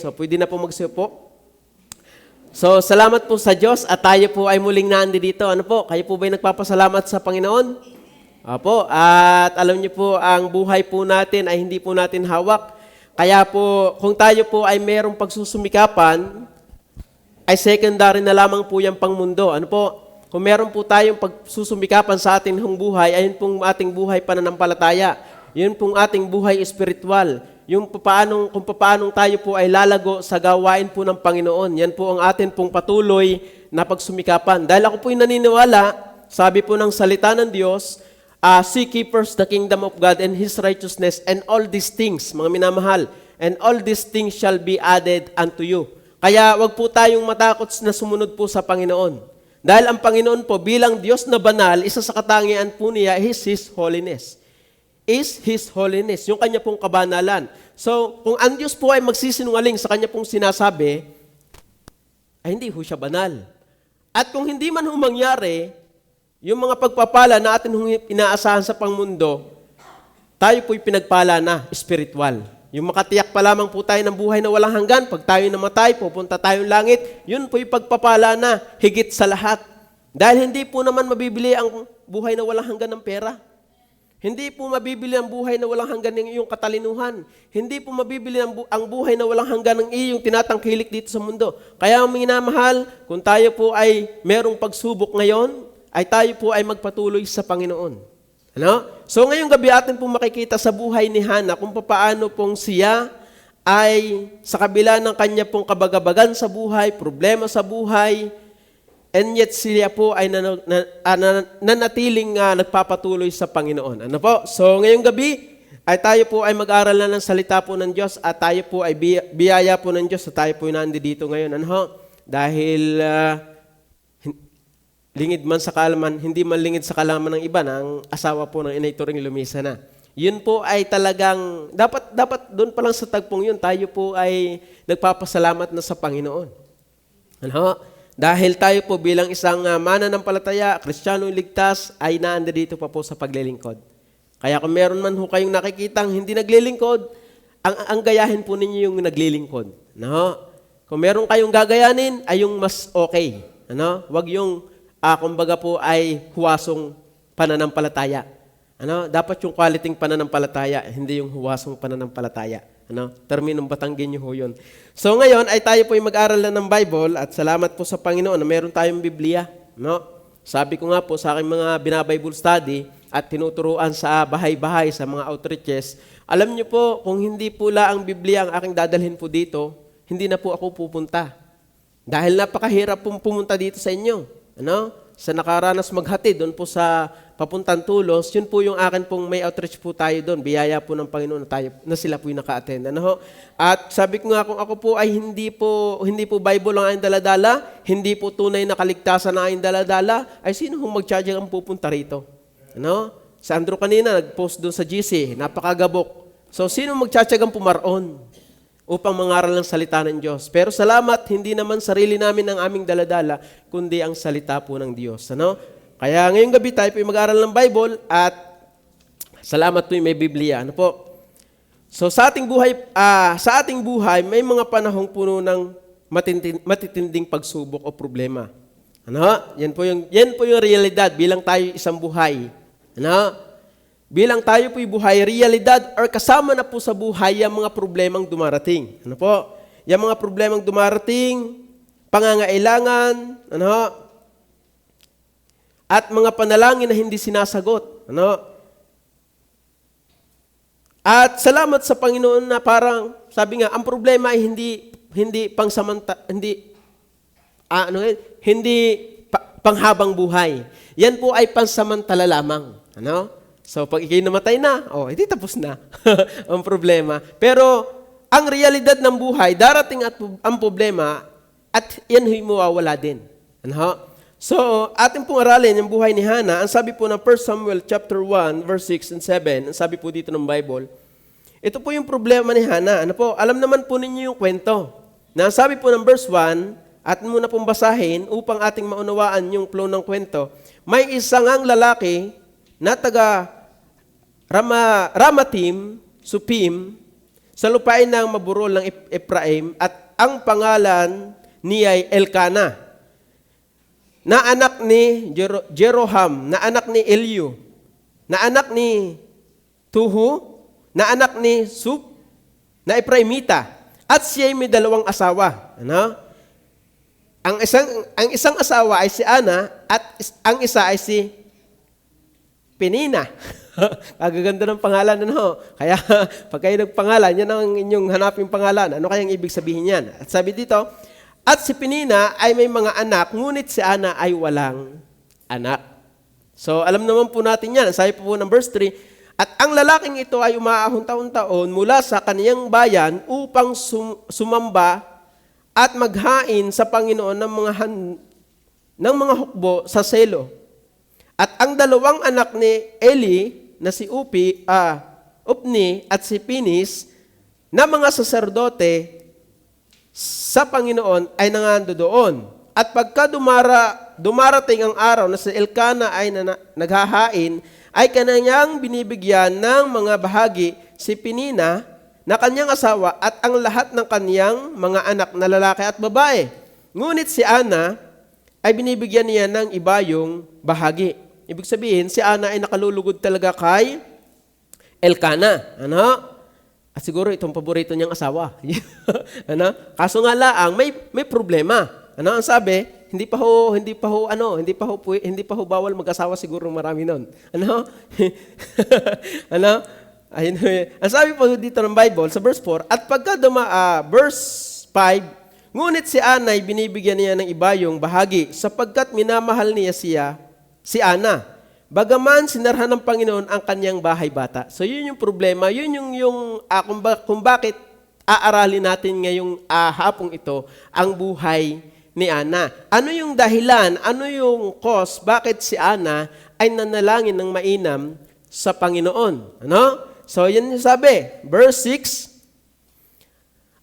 so pwede na po magsiupo. So, salamat po sa Diyos at tayo po ay muling nandito. Ano po? Kayo po ba'y nagpapasalamat sa Panginoon? Opo. At alam niyo po, ang buhay po natin ay hindi po natin hawak. Kaya po, kung tayo po ay merong pagsusumikapan, ay secondary na lamang po yung pangmundo. Ano po? Kung meron po tayong pagsusumikapan sa ating buhay, ayun pong ating buhay pananampalataya. Yun pong ating buhay espiritual. Kung paanong tayo po ay lalago sa gawain po ng Panginoon. Yan po ang atin pong patuloy na pagsumikapan. Dahil ako po'y naniniwala, sabi po ng salita ng Diyos, seek ye first the kingdom of God and His righteousness, and all these things, mga minamahal, and all these things shall be added unto you. Kaya wag po tayong matakot na sumunod po sa Panginoon. Dahil ang Panginoon po bilang Diyos na banal, isa sa katangian po niya is His holiness. Is His holiness, yung kanya pong kabanalan. So, kung ang Diyos po ay magsisinungaling sa kanya pong sinasabi, ay hindi ho siya banal. At kung hindi man ho mangyari, yung mga pagpapala na atin inaasahan sa pangmundo, tayo po'y pinagpala na, spiritual. Yung makatiyak pa lamang po tayo ng buhay na walang hanggan, pag tayo namatay, pupunta tayong langit, yun po'y pagpapala na, higit sa lahat. Dahil hindi po naman mabibili ang buhay na walang hanggan ng pera. Hindi po mabibili ang buhay na walang hanggan ng iyong katalinuhan. Hindi po mabibili ang buhay na walang hanggan ng iyong tinatangkilik dito sa mundo. Kaya ang minamahal, kung tayo po ay merong pagsubok ngayon, ay tayo po ay magpatuloy sa Panginoon. Ano? So ngayong gabi atin po makikita sa buhay ni Hana kung paano pong siya ay sa kabila ng kanya pong kabagabagan sa buhay, problema sa buhay, and yet siya po ay nanatiling nagpapatuloy sa Panginoon. Ano po? So ngayong gabi ay tayo po ay mag-aral na ng salita po ng Diyos at tayo po ay biyaya po ng Diyos at tayo po ay nandito ngayon. Ano ho? Dahil lingid man sa kaalaman, hindi man lingid sa kaalaman ng iba na ang asawa po ng inay Turing lumisa na. Yun po ay talagang, dapat doon pa lang sa tagpong yun, tayo po ay nagpapasalamat na sa Panginoon. Ano? Dahil tayo po bilang isang mananampalataya, Kristiyanong ligtas, ay naandito pa po sa paglilingkod. Kaya kung meron man ho kayong nakikitang hindi naglilingkod, ang gayahin po ninyo yung naglilingkod. No? Kung meron kayong gagayanin, ay yung mas okay. Ano? Wag yung, kumbaga po ay huwasong pananampalataya. Ano? Dapat yung quality pananampalataya, hindi yung huwasong pananampalataya. Ano? Terminong Batanggenyo ho yun. So ngayon ay tayo po ay mag-aral na ng Bible at salamat po sa Panginoon na meron tayong Biblia. No? Sabi ko nga po sa aking mga binabible study at tinuturuan sa bahay-bahay sa mga outreaches, alam niyo po kung hindi po ang Biblia ang aking dadalhin po dito, hindi na po ako pupunta. Dahil napakahirap pong pumunta dito sa inyo. Ano? Sa nakaranas maghati doon po sa papuntang Tulos, yun po yung akin pong may outreach po tayo doon. Biyaya po ng Panginoon na sila po yung naka-attend. Ano ho? At sabi ko nga kung ako po ay hindi po Bible ang aking daladala, hindi po tunay na kaligtasan ang aking daladala, ay sino hong mag-charge ang pupunta rito? Ano? Si Andrew kanina nag-post doon sa GC, napakagabok. So sino mag-charge ang pumaron upang mangaral ng salita ng Diyos? Pero salamat, hindi naman sarili namin ang aming daladala, kundi ang salita po ng Diyos. Ano? Kaya ngayong gabi tayo po mag-aaral ng Bible at salamat po yung may Biblia. Ano po? So sa ating buhay, may mga panahong puno ng matitinding pagsubok o problema. Ano? Yan po yung realidad bilang tayo isang buhay. Ano? Bilang tayo po'y buhay, realidad or kasama na po sa buhay yung mga problemang dumarating. Ano po? Yung mga problemang dumarating, pangangailangan, ano? At mga panalangin na hindi sinasagot. Ano? At salamat sa Panginoon na parang, sabi nga, ang problema ay hindi panghabang buhay. Yan po ay pansamantala lamang. Ano? So, pag ikay namatay na, hindi tapos na ang problema. Pero, ang realidad ng buhay, darating ang problema, at yan huy mawawala din. Ano? So, ating pong aralin yung buhay ni Hana. Ang sabi po ng 1 Samuel chapter 1, verse 6 and 7, ang sabi po dito ng Bible, ito po yung problema ni Hana. Ano po? Alam naman po ninyo yung kwento. Na sabi po ng verse 1, at muna pong basahin upang ating maunawaan yung flow ng kwento, may isang lalaki na taga Ramatim, Supim, sa lupain ng maburol ng Ephraim at ang pangalan niya ay Elkana, na anak ni Jeroham, na anak ni Eliu, na anak ni Tuhu, na anak ni Sub, na Ephraimita, at siya may 2 asawa. Ano? Ang isang asawa ay si Ana at ang isa ay si Penina. Kagaganda ng pangalan, ano? Kaya pag kayo nagpangalan, yan ang inyong hanaping pangalan. Ano kayang ibig sabihin yan? At sabi dito, at si Penina ay may mga anak, ngunit si Ana ay walang anak. So alam naman po natin yan. Sabi po ng verse 3, at ang lalaking ito ay umaahon taon-taon mula sa kaniyang bayan upang sumamba at maghain sa Panginoon ng mga hukbo sa Selo. At ang 2 anak ni Eli na si Upni at si Pinis na mga saserdote sa Panginoon ay nangando doon. At pagka dumarating ang araw na si Elkana ay naghahain, ay kanyang binibigyan ng mga bahagi si Penina na kanyang asawa at ang lahat ng kanyang mga anak na lalaki at babae. Ngunit si Ana ay binibigyan niya ng iba yung bahagi. Ibig sabihin, si Ana ay nakalulugod talaga kay Elkana. Ano? At siguro itong paborito niyang asawa. Ano? Kaso nga laang, may problema. Ano ang sabi? Hindi pa ho bawal mag-asawa, siguro marami nun. Ano? Ano? Ayun, ang sabi po dito ng Bible sa verse 4, at pagka verse 5, ngunit si Ana ay binibigyan niya ng iba yung bahagi sapagkat minamahal niya si Ana. Bagaman sinarhan ng Panginoon ang kanyang bahay bata. So yun yung problema, yun yung kung bakit aaralin natin ngayong hapong ito ang buhay ni Ana. Ano yung dahilan, ano yung cause, bakit si Ana ay nanalangin ng mainam sa Panginoon? Ano? So yan yung sabi, verse 6,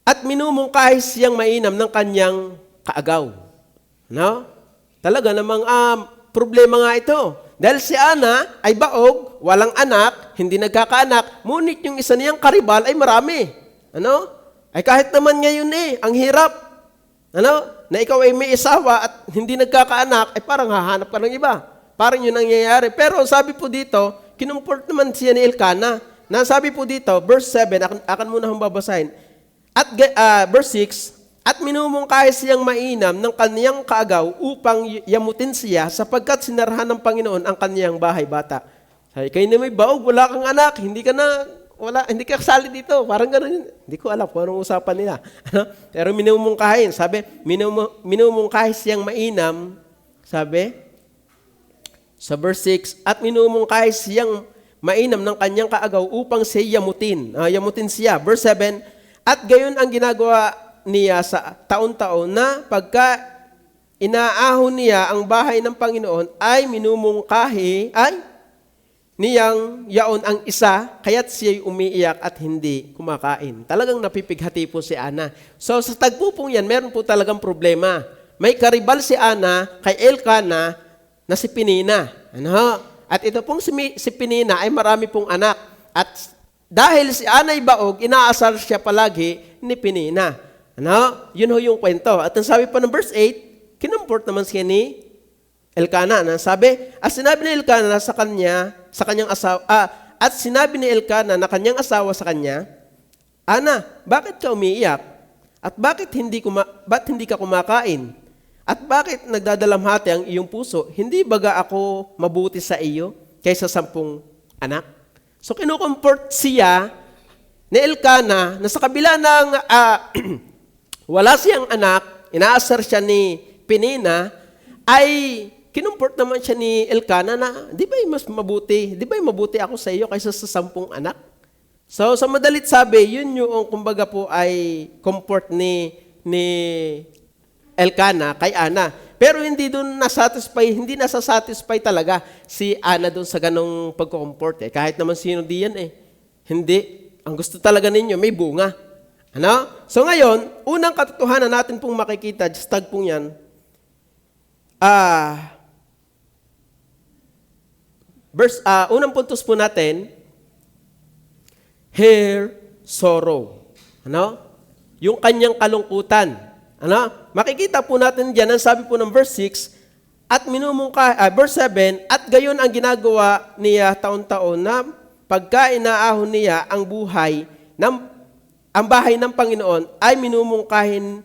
at minumungkahi siyang mainam ng kanyang kaagaw. Ano? Talaga namang problema nga ito. Dahil si Ana ay baog, walang anak, hindi nagkakaanak, ngunit yung isa niyang karibal ay marami. Ano? Ay kahit naman ngayon ang hirap. Ano? Na ikaw ay may asawa at hindi nagkakaanak, ay parang hahanap ka ng iba. Parang yun ang nangyayari. Pero sabi po dito, kinumport naman siya ni Elkana. Na sabi po dito, verse 7, akan muna akong babasahin. At verse 6, at minumungkahi siyang mainam ng kaniyang kaagaw upang yamutin siya sapagkat sinarhan ng Panginoon ang kaniyang bahay bata. Sabi, kayo na may baog, wala kang anak, hindi ka kasali dito. Parang gano'n. Hindi ko alam kung anong usapan nila. Pero minumungkahin. Sabi, minumungkahi siyang mainam. Sabi, sa verse 6, at minumungkahi siyang mainam ng kanyang kaagaw upang siya yamutin. Yamutin siya. Verse 7, at gayon ang ginagawa niya sa taon-taon na pagka inaahon niya ang bahay ng Panginoon ay minumungkahi ay niyang yaon ang isa kaya't siya'y umiiyak at hindi kumakain. Talagang napipighati po si Ana. So sa tagpo pong yan, meron po talagang problema. May karibal si Ana kay Elkana na si Penina. Ano? At ito pong si Penina ay marami pong anak. At dahil si Ana ay baog, inaasar siya palagi ni Penina. Ano? Yun ho yung kwento. At ang sabi pa ng verse 8, kinumport naman siya ni Elkana. Sabi, at sinabi ni Elkana sa kanyang asawa, at sinabi ni Elkana na kanyang asawa sa kanya, Ana, bakit ka umiiyak? At bakit hindi ka kumakain? At bakit nagdadalamhati ang iyong puso? Hindi baga ako mabuti sa iyo kaysa 10 anak? So kinukomport siya ni Elkana na sa kabila ng wala siyang anak, inaasar siya ni Penina, ay kinumport naman siya ni Elkana na, di ba mabuti ako sa iyo kaysa sa 10 anak? So, sa madalit sabi, yun yung kumbaga po ay comfort ni Elkana kay Ana. Pero hindi doon hindi nasasatisfy talaga si Ana doon sa ganong pagko-comfort. Kahit naman sino diyan Hindi. Ang gusto talaga ninyo, may bunga. Ano? So ngayon, unang katotohanan natin pong makikita, just tag pong yan, unang puntos po natin, hair sorrow. Ano? Yung kanyang kalungkutan. Ano? Makikita po natin diyan, ang sabi po ng verse 6, at verse 7, at gayon ang ginagawa niya taon-taon na pagka inaahon niya ang bahay ng Panginoon ay minumungkahi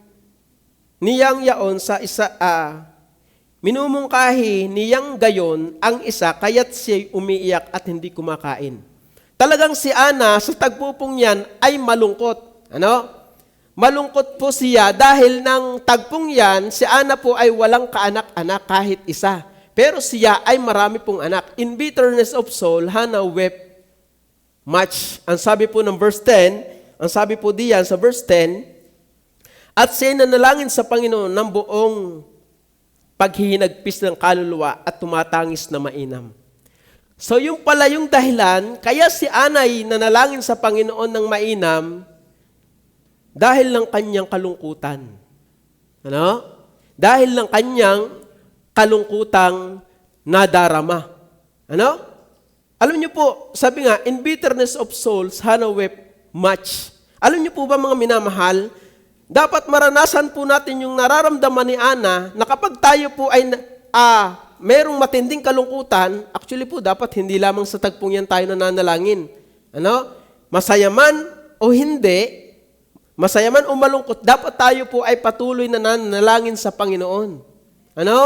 niyang gayon ang isa, kaya't siya'y umiiyak at hindi kumakain. Talagang si Ana sa tagpupong yan ay malungkot. Ano? Malungkot po siya dahil ng tagpong yan, si Ana po ay walang kaanak-anak kahit isa. Pero siya ay marami pong anak. In bitterness of soul, Hannah wept much. Ang sabi po ng verse 10, ang sabi po diyan sa verse 10, at siya nanalangin sa Panginoon ng buong paghihinagpis ng kaluluwa at tumatangis na mainam. So yung pala yung dahilan, kaya si Ana ay nanalangin sa Panginoon ng mainam dahil ng kanyang kalungkutan. Ano? Dahil ng kanyang kalungkutang nadarama. Ano? Alam niyo po, sabi nga, in bitterness of souls, Hannah wept much. Alam niyo po ba mga minamahal, dapat maranasan po natin yung nararamdaman ni Ana na kapag tayo po ay merong matinding kalungkutan, actually po dapat hindi lamang sa tagpong yan tayo nananalangin. Ano? Masaya man o hindi, masaya man o malungkot, dapat tayo po ay patuloy na nananalangin sa Panginoon. Ano?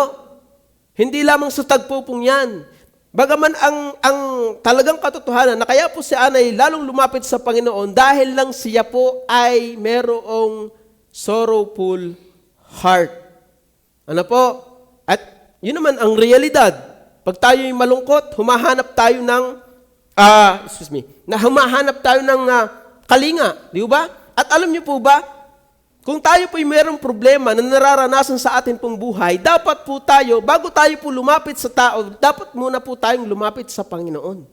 Hindi lamang sa tagpo pong yan. Bagaman ang talagang katotohanan na kaya po si Ana ay lalong lumapit sa Panginoon dahil lang siya po ay merong sorrowful heart. Ano po? At yun naman ang realidad. Pag tayo'y malungkot, humahanap tayo ng humahanap tayo ng kalinga, di ba? At alam niyo po ba, kung tayo po'y mayroong problema na nararanasan sa atin pong buhay, dapat po tayo, bago tayo po lumapit sa tao, dapat muna po tayong lumapit sa Panginoon.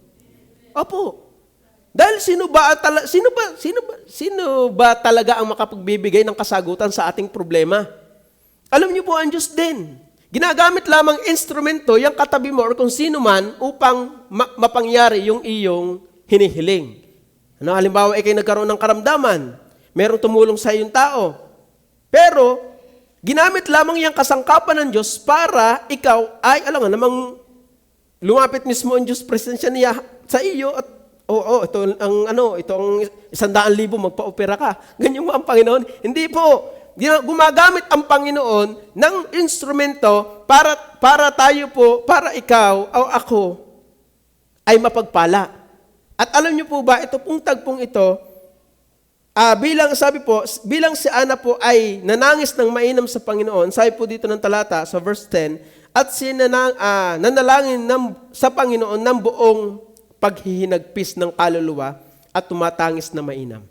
Opo. Dahil sino ba talaga ang makapagbibigay ng kasagutan sa ating problema? Alam niyo po, ang Diyos din. Ginagamit lamang instrumento, yung katabi mo or kung sino man upang mapangyari yung iyong hinihiling. Ano, halimbawa, ikay nagkaroon ng karamdaman, merong tumulong sa iyong tao. Pero, ginamit lamang yung kasangkapan ng Diyos para ikaw ay, alam nga, namang lumapit mismo ang Diyos, presensya niya sa iyo at ito ang 100,000 magpa-opera ka. Ganyan mo ang Panginoon. Hindi po. Gumagamit ang Panginoon ng instrumento para tayo po, para ikaw o ako ay mapagpala. At alam niyo po ba, ito pong tagpong ito, bilang si Ana po ay nanangis ng mainam sa Panginoon, sabi po dito ng talata sa verse 10, at nanalangin sa Panginoon ng buong paghihinagpis ng kaluluwa at tumatangis na mainam.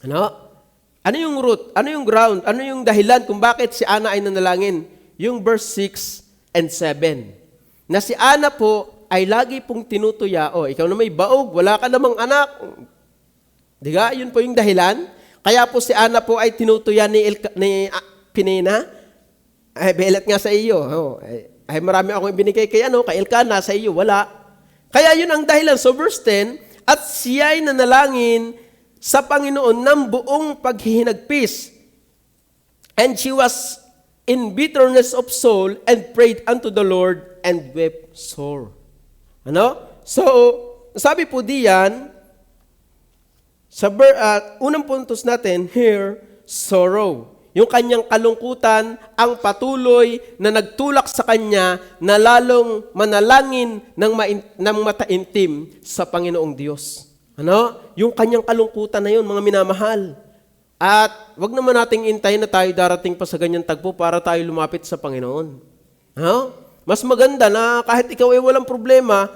Ano? Ano yung root? Ano yung ground? Ano yung dahilan kung bakit si Ana ay nanalangin? Yung verse 6 and 7. Na si Ana po ay lagi pong tinutuya, ikaw na may baog, wala ka namang anak. Diga? Yun po yung dahilan. Kaya po si Ana po ay tinutuya ni Penina. Ay, belat nga sa iyo. Ay, marami akong ibinigay kay Elkanah, sa iyo, wala. Kaya yun ang dahilan. So verse 10, at siya'y nanalangin sa Panginoon ng buong paghihinagpis. And she was in bitterness of soul and prayed unto the Lord and wept sore. Ano? So, sabi po diyan, sa unang puntos natin, here, sorrow. Yung kanyang kalungkutan, ang patuloy na nagtulak sa kanya na lalong manalangin ng mataintim sa Panginoong Diyos. Ano? Yung kanyang kalungkutan na yun, mga minamahal. At wag naman nating intayin na tayo darating pa sa ganyan tagpo para tayo lumapit sa Panginoon. Ano? Mas maganda na kahit ikaw ay walang problema,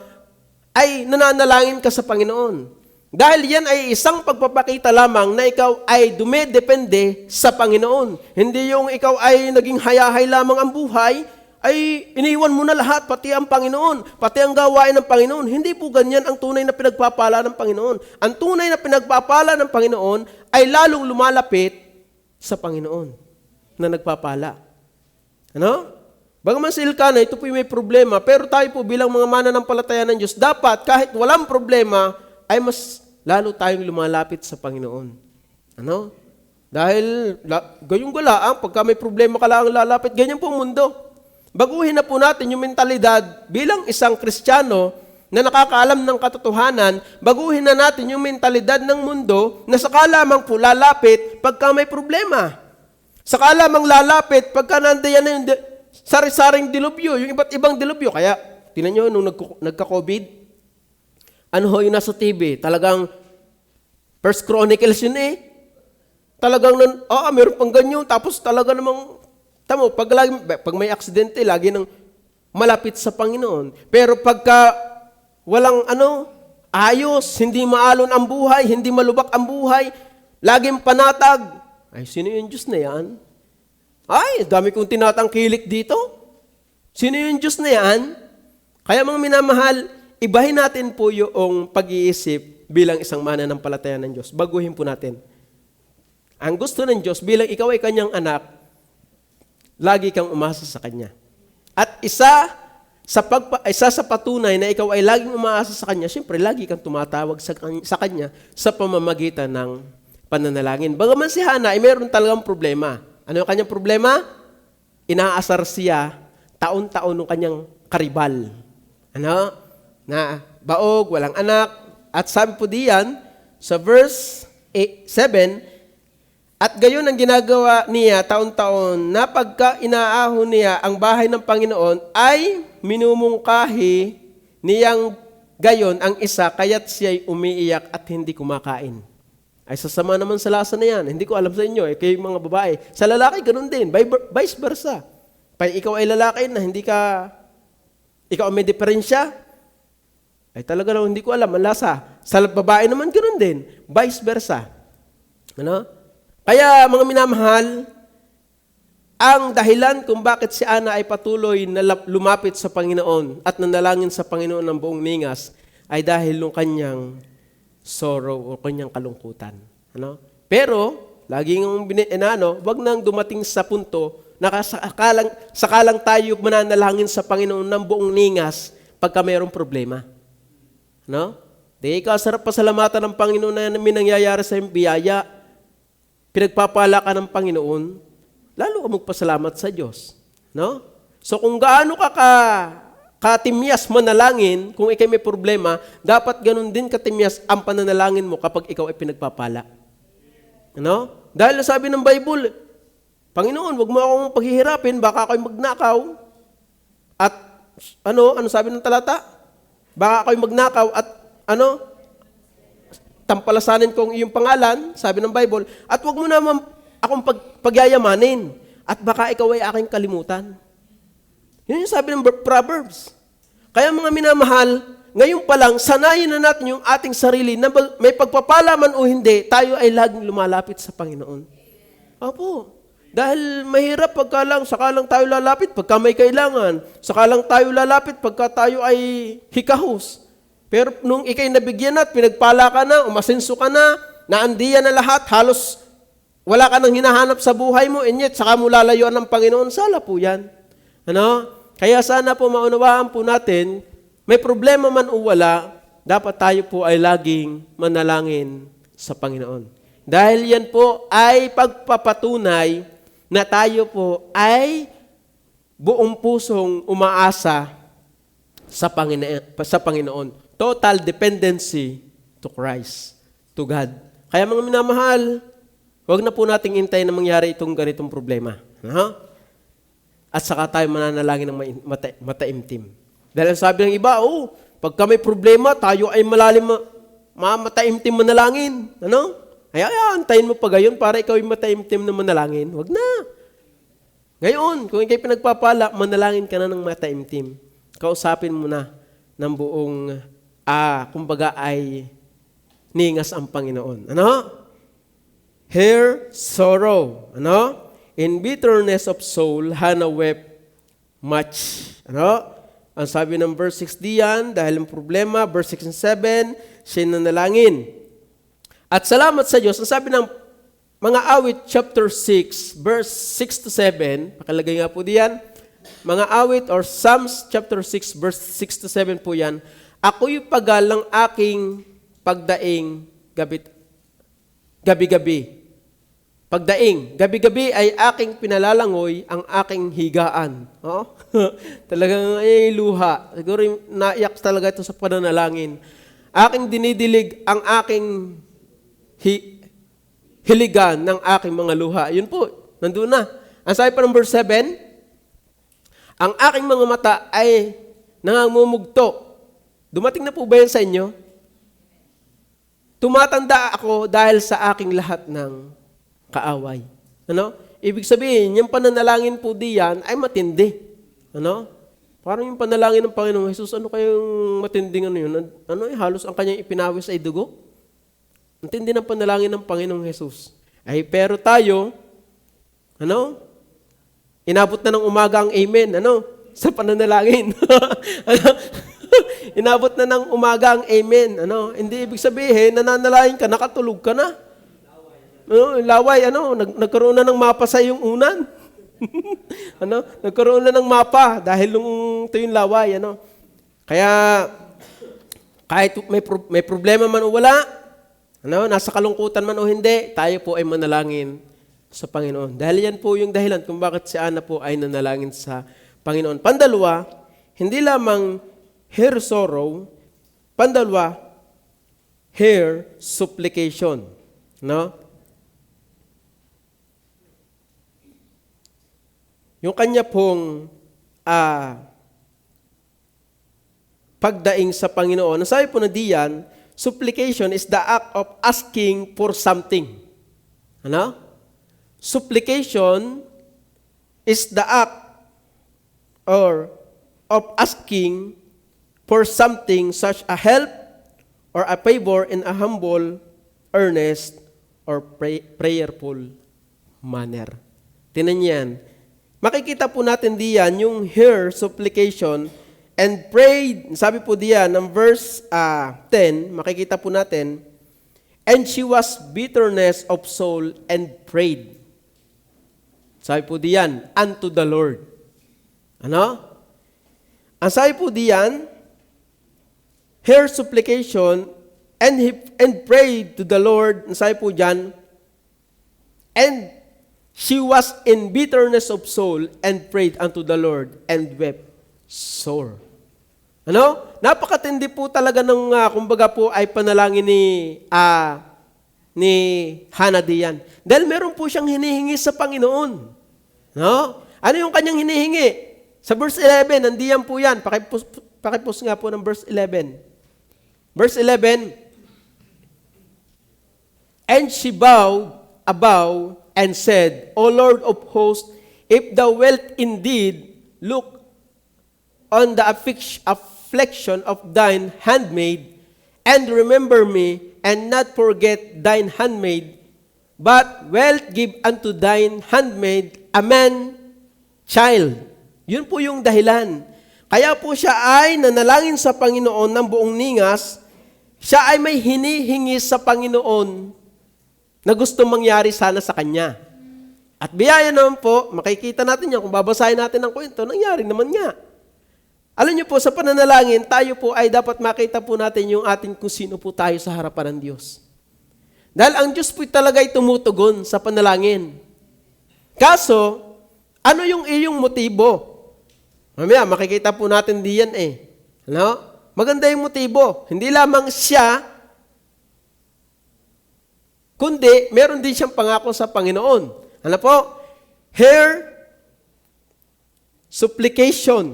ay nananalangin ka sa Panginoon. Dahil yan ay isang pagpapakita lamang na ikaw ay dumedepende sa Panginoon. Hindi yung ikaw ay naging hayahay lamang ang buhay, ay iniwan mo na lahat, pati ang Panginoon, pati ang gawain ng Panginoon. Hindi po ganyan ang tunay na pinagpapala ng Panginoon. Ang tunay na pinagpapala ng Panginoon ay lalong lumalapit sa Panginoon na nagpapala. Ano? Bagaman si Elkanah, ito po may problema, pero tayo po bilang mga mananampalataya ng Diyos, dapat kahit walang problema, ay mas lalo tayong lumalapit sa Panginoon. Ano? Dahil gayong galaang, pagka may problema ka lang lalapit, ganyan po ang mundo. Baguhin na po natin yung mentalidad bilang isang Kristiyano na nakakaalam ng katotohanan, baguhin na natin yung mentalidad ng mundo na saka lamang po lalapit pagka may problema. Saka lamang lalapit pagka nandiyan na yung sari-saring dilubyo, yung iba't ibang dilubyo. Kaya, tinan nyo, nung nagka-COVID, ano ho yung nasa TV? Talagang First Chronicles yun eh. Talagang, meron pang ganyan. Tapos talaga namang, pag may aksidente, lagi nang malapit sa Panginoon. Pero pagka walang ayos, hindi maalon ang buhay, hindi malubak ang buhay, laging panatag, ay, sino yung Diyos na yan? Ay, dami kong tinatangkilik dito. Sino yung Diyos na yan? Kaya mga minamahal, ibahin natin po yung pag-iisip bilang isang mananampalataya ng Diyos. Baguhin po natin. Ang gusto ng Diyos, bilang ikaw ay kanyang anak, lagi kang umasa sa Kanya. At isa sa patunay na ikaw ay laging umaasa sa Kanya, siyempre, lagi kang tumatawag sa Kanya sa pamamagitan ng pananalangin. Bagaman si Hana ay mayroon talagang problema. Ano yung kanyang problema? Inaasar siya taon-taon ng kanyang karibal. Na baog, walang anak. At sabi po diyan, sa verse 7, at gayon ang ginagawa niya taon-taon na pagka inaahon niya ang bahay ng Panginoon ay minumungkahi niyang gayon ang isa kaya't siya'y umiiyak at hindi kumakain. Ay sasama naman sa lasa na yan. Hindi ko alam sa inyo, kayo mga babae. Sa lalaki, ganun din. Vice versa. Pag ikaw ay lalaki na ikaw may diferensya, ay talaga naman hindi ko alam ang lasa. Sa babae naman, ganun din. Vice versa. Kaya mga minamahal, ang dahilan kung bakit si Ana ay patuloy na lumapit sa Panginoon at nanalangin sa Panginoon ng buong ningas ay dahil ng kanyang sorrow o kanyang kalungkutan. Pero, laging wag nang dumating sa punto na sakalang tayo mananalangin sa Panginoon ng buong ningas pagka mayroong problema. Di ka sarap pasalamatan ng Panginoon na may nangyayari sa iyong biyaya. Pinagpapala ka ng Panginoon, lalo ka magpasalamat sa Diyos. So kung gaano ka katimyas manalangin, kung ikay may problema, dapat ganun din katimyas ang pananalangin mo kapag ikaw ay pinagpapala. Dahil sabi ng Bible, Panginoon, wag mo akong paghihirapin, baka ako'y magnakaw. At ano sabi ng talata? Baka ako'y magnakaw at tampalasanin kong iyong pangalan, sabi ng Bible, at wag mo naman akong pagyayamanin, at baka ikaw ay aking kalimutan. Yun yung sabi ng Proverbs. Kaya mga minamahal, ngayon pa lang, sanayin na natin yung ating sarili na may pagpapala man o hindi, tayo ay laging lumalapit sa Panginoon. Opo. Dahil mahirap saka lang tayo lalapit pagka may kailangan. Saka lang tayo lalapit pagka tayo ay hikahos. Pero nung ikay nabigyan at pinagpala ka na, umasenso ka na, naandiyan na lahat, halos wala ka nang hinahanap sa buhay mo, and yet saka mo lalayuan ng Panginoon, sala po yan. Kaya sana po maunawaan po natin, may problema man o wala, dapat tayo po ay laging manalangin sa Panginoon. Dahil yan po ay pagpapatunay na tayo po ay buong pusong umaasa sa Panginoon. Total dependency to Christ, to God. Kaya mga minamahal, huwag na po nating intay na mangyari itong ganitong problema. At saka tayo mananalangin ng mataimtim. Dahil sabi ng iba, pagka may problema, tayo ay mataimtim manalangin. Ay, antayin mo pa gayon para ikaw ay mataimtim na manalangin. Huwag na. Ngayon, kung ikay pinagpapala, manalangin ka na ng mataimtim. Kausapin mo na ng buong kumbaga ay ningas ang Panginoon. Her sorrow. In bitterness of soul, Hannah wept much. Ang sabi ng verse 6 diyan, dahil ang problema, verse 6 and 7, siya nanalangin. At salamat sa Diyos, ang sabi ng mga awit chapter 6, verse 6 to 7, pakalagay nga po diyan, mga awit or Psalms chapter 6, verse 6 to 7 po yan, ako'y pagal ng aking pagdaing gabi-gabi. Pagdaing, gabi-gabi ay aking pinalalangoy ang aking higaan. Oh? Talagang ay luha. Siguro naiyak talaga ito sa pananalangin. Aking dinidilig ang aking hiligan ng aking mga luha. Yun po, nandun na. Ang sabi pa ng verse 7, ang aking mga mata ay nangangumugto. Dumating na po ba yan sa inyo? Tumatanda ako dahil sa aking lahat ng kaaway. Ano? Ibig sabihin, yung pananalangin po diyan ay matindi. Ano? Parang yung panalangin ng Panginoong Jesus, ano kayong matinding ano yun? Ano halos ang kanyang ipinawis ay dugo? Matindi ng panalangin ng Panginoong Jesus. Ay, pero tayo, ano? Inabot na ng umaga ang amen, ano? Sa pananalangin. Ano? Inabot na ng umaga ang amen, ano? Hindi ibig sabihin, nananalangin ka, nakatulog ka na. Laway, nagkaroon na ng mapa sa iyong unan. Nagkaroon na ng mapa dahil ito yung laway, Kaya, kahit may problema man o wala, nasa kalungkutan man o hindi, tayo po ay manalangin sa Panginoon. Dahil yan po yung dahilan kung bakit si Ana po ay nanalangin sa Panginoon. Pandalawa, hindi lamang her sorrow, pandalawa, her supplication. Yung kanya pong pagdaing sa Panginoon, sabi po na diyan, supplication is the act of asking for something. Supplication is the act of asking for something such a help or a favor in a humble, earnest, or prayerful manner. Tingnan yan. Makikita po natin diyan yung her supplication and prayed. Sabi po diyan ng verse 10, makikita po natin, and she was bitterness of soul and prayed. Sabi po diyan, unto the Lord. Ang sabi po diyan, her supplication and prayed to the Lord. Ang sabi po diyan, and she was in bitterness of soul and prayed unto the Lord and wept sore. Napakatindi po talaga ng kumbaga po ay panalangin ni Hannah diyan. Dahil meron po siyang hinihingi sa Panginoon. Ano yung kanyang hinihingi? Sa verse 11, nandiyan po yan. Pakipos nga po ng verse 11. Verse 11, and she bowed above and said, O Lord of hosts, if thou wilt indeed look on the affliction of thine handmaid, and remember me, and not forget thine handmaid, but wilt give unto thine handmaid a man child. Yun po yung dahilan. Kaya po siya ay nanalangin sa Panginoon ng buong ningas, siya ay may hinihingi sa Panginoon na gusto mangyari sana sa kanya. At biyaya naman po, makikita natin yan, kung babasahin natin ang kwento, nangyari naman nga. Alam niyo po, sa pananalangin, tayo po ay dapat makita po natin yung ating kung sino po tayo sa harapan ng Diyos. Dahil ang Diyos po talaga ay tumutugon sa panalangin. Kaso, ano yung iyong motibo? Mamaya, makikita po natin diyan Maganda yung motibo. Hindi lamang siya, kundi meron din siyang pangako sa Panginoon. Her supplication.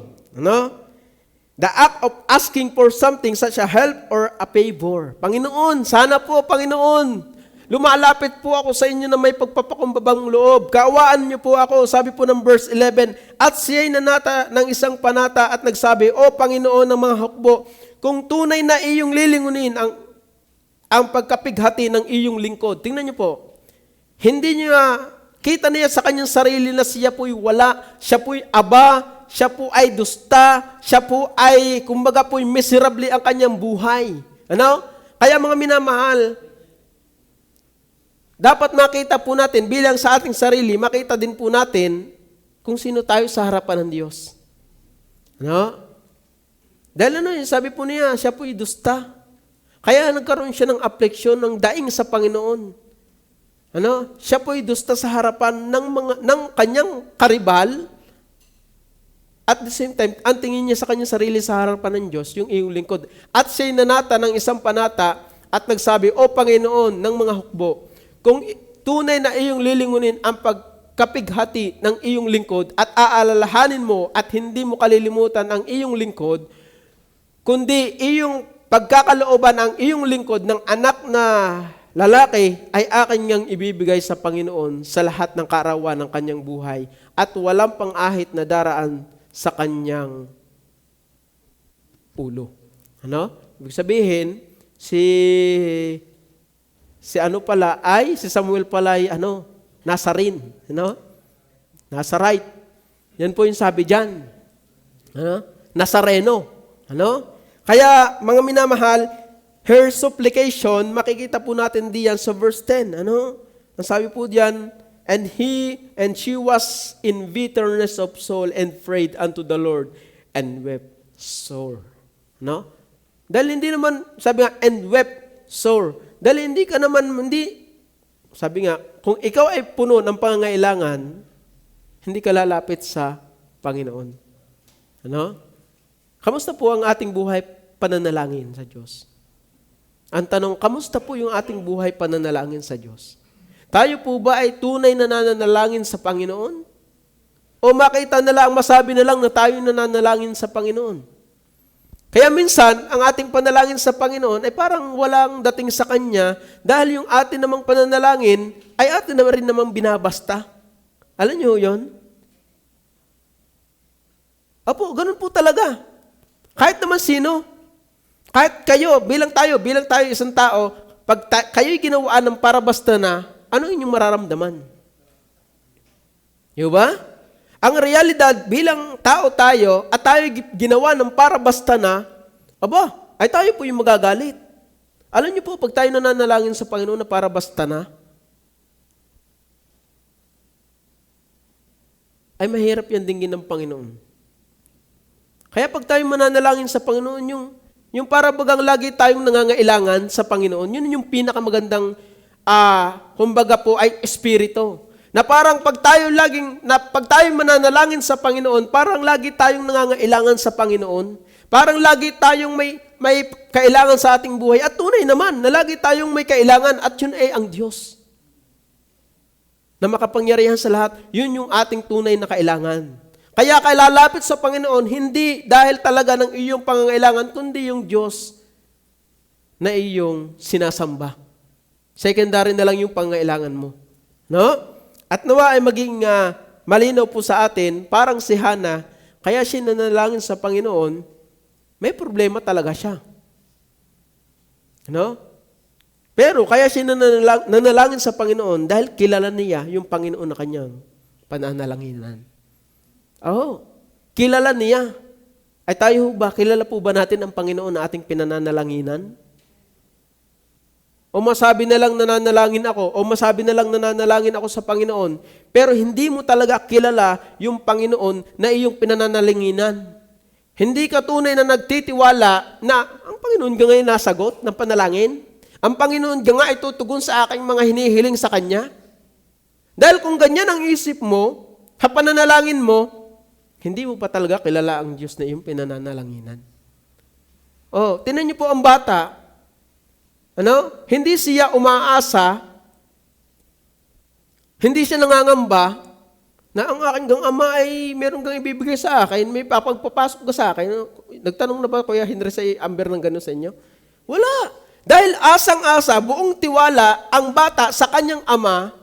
The act of asking for something such a help or a favor. Panginoon, sana po, Panginoon, lumalapit po ako sa inyo na may pagpapakumbabang loob. Kaawaan niyo po ako, sabi po ng verse 11, at siya'y nanata ng isang panata at nagsabi, O Panginoon ng mga hukbo, kung tunay na iyong lilingunin ang pagkapighati ng iyong lingkod. Tingnan niyo po, hindi niya, kita niya sa kanyang sarili na siya po'y wala, siya po'y aba, siya po ay dusta, siya po ay, kumbaga po'y miserable ang kanyang buhay. Kaya mga minamahal, dapat makita po natin, bilang sa ating sarili, makita din po natin kung sino tayo sa harapan ng Diyos. Dahil sabi po niya, siya po'y dusta. Kaya nagkaroon siya ng affliction, ng daing sa Panginoon. Siya po'y dusta sa harapan ng kanyang karibal. At the same time, ang tingin niya sa kanyang sarili sa harapan ng Diyos, yung iyong lingkod. At siya'y nanata ng isang panata at nagsabi, O Panginoon ng mga hukbo, kung tunay na iyong lilingunin ang pagkapighati ng iyong lingkod at aalalahanin mo at hindi mo kalilimutan ang iyong lingkod, kundi iyong pagkakalooban ang iyong lingkod ng anak na lalaki ay akin niyang ibibigay sa Panginoon sa lahat ng kaarawan ng kanyang buhay at walang pang-ahit na daraan sa kanyang ulo. Ibig sabihin, si Samuel pala ay Nazarene. Nazarite. Yan po yung sabi dyan. Nazareno. Kaya, mga minamahal, her supplication, makikita po natin diyan sa verse 10. Ang sabi po diyan, and she was in bitterness of soul and prayed unto the Lord and wept sore. Dahil hindi naman, sabi nga, and wept sore. Dahil sabi nga, kung ikaw ay puno ng pangangailangan, hindi ka lalapit sa Panginoon. Kamusta po ang ating buhay pananalangin sa Diyos? Ang tanong, kamusta po yung ating buhay pananalangin sa Diyos? Tayo po ba ay tunay na nananalangin sa Panginoon? O makita na lang, masabi na lang na tayo nananalangin sa Panginoon? Kaya minsan, ang ating panalangin sa Panginoon ay parang walang dating sa Kanya dahil yung atin namang pananalangin ay atin na rin namang binabasta. Alam niyo yun? Apo, ganun po talaga. Kahit naman sino, kahit kayo, bilang tayo isang tao, pag kayo'y ginawaan ng para basta na, ano inyong mararamdaman? Di ba? Ang realidad, bilang tao tayo, at tayo ginawa ng para basta na, ay tayo po yung magagalit. Alam niyo po, pag tayo nananalangin sa Panginoon na para basta na, ay mahirap yan dinggin ng Panginoon. Kaya pag tayo mananalangin sa Panginoon, yung para bagang lagi tayong nangangailangan sa Panginoon, yun yung pinakamagandang kumbaga po ay espiritu. Na parang pag tayo mananalangin sa Panginoon, parang lagi tayong nangangailangan sa Panginoon. Parang lagi tayong may kailangan sa ating buhay. At tunay naman, na lagi tayong may kailangan at yun ay ang Diyos. Na makapangyarihan sa lahat, yun yung ating tunay na kailangan. Kaya lalapit sa Panginoon, hindi dahil talaga ng iyong pangangailangan, kundi yung Diyos na iyong sinasamba. Secondary na lang yung pangangailangan mo. At nawa ay maging malinaw po sa atin, parang si Hannah, kaya siya nanalangin sa Panginoon, may problema talaga siya. Pero kaya siya nanalangin sa Panginoon dahil kilala niya yung Panginoon na kanyang pananalanginan. Kilala niya. Ay tayo ba, kilala po ba natin ang Panginoon na ating pinananalanginan? O masabi na lang nananalangin ako, o masabi na lang nananalangin ako sa Panginoon, pero hindi mo talaga kilala yung Panginoon na iyong pinananalanginan. Hindi ka tunay na nagtitiwala na ang Panginoon ka ngayon nasagot ng panalangin. Ang Panginoon ka nga ay tutugon sa aking mga hinihiling sa Kanya. Dahil kung ganyan ang isip mo, pananalangin mo, hindi mo pa talaga kilala ang Diyos na iyong pinananalanginan. Tingnan niyo po ang bata. Hindi siya umaasa, hindi siya nangangamba na ang aking ama ay meron kang ibibigay sa akin, may papagpapasok ka sa akin. Nagtanong na ba Kuya Henry sa Amber ng gano'n sa inyo? Wala. Dahil asang-asa, buong tiwala ang bata sa kanyang ama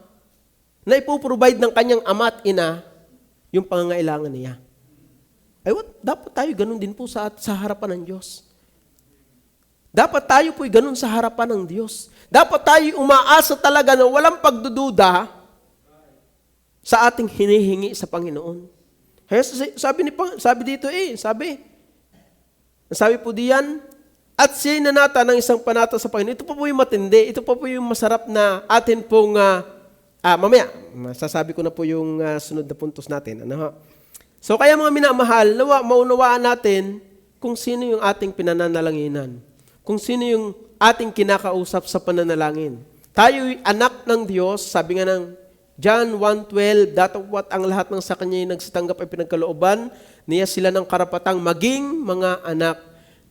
na ipoprovide ng kanyang ama at ina yung pangangailangan niya. Dapat tayo ganun din po sa harapan ng Diyos. Dapat tayo po'y ganun sa harapan ng Diyos. Dapat tayo umaasa talaga na walang pagdududa sa ating hinihingi sa Panginoon. Kaya sabi dito sabi po diyan, at siya'y nanata ng isang panata sa Panginoon. Ito pa po yung matindi. Ito pa po yung masarap na atin pong, mamaya, masasabi ko na po yung sunod na puntos natin. So kaya mga minamahal, maunawaan natin kung sino yung ating pinananalanginan. Kung sino yung ating kinakausap sa pananalangin. Tayo'y anak ng Diyos, sabi nga ng John 1:12, datapwat ang lahat ng sa kanya nagsitanggap ay pinagkalooban, niya sila ng karapatang maging mga anak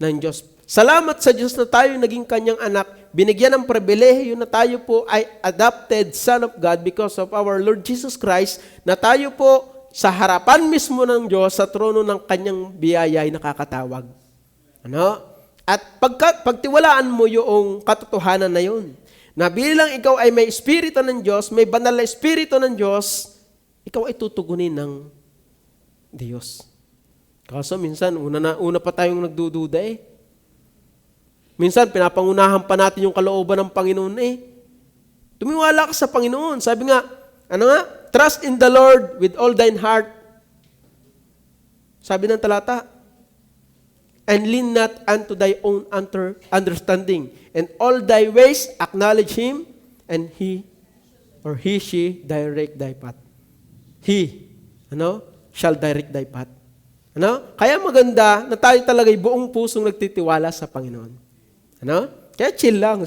ng Diyos. Salamat sa Diyos na tayo naging kanyang anak, binigyan ng pribilehiyo na tayo po ay adopted son of God because of our Lord Jesus Christ, na tayo po sa harapan mismo ng Diyos, sa trono ng kanyang biyaya ay nakakatawag. Ano? At pagtiwalaan mo yung katotohanan na yun, na bilang ikaw ay may espiritu ng Diyos, may banal na espiritu ng Diyos, ikaw ay tutugunin ng Diyos. Kaso minsan, una pa tayong nagdududa eh. Minsan, pinapangunahan pa natin yung kalooban ng Panginoon eh. Tumiwala ka sa Panginoon. Sabi nga, trust in the Lord with all thine heart. Sabi ng talata, and lean not unto thy own understanding. And all thy ways acknowledge Him, and He or she direct thy path. He, shall direct thy path. Kaya maganda na tayo talaga'y buong pusong nagtitiwala sa Panginoon. Kaya chill lang.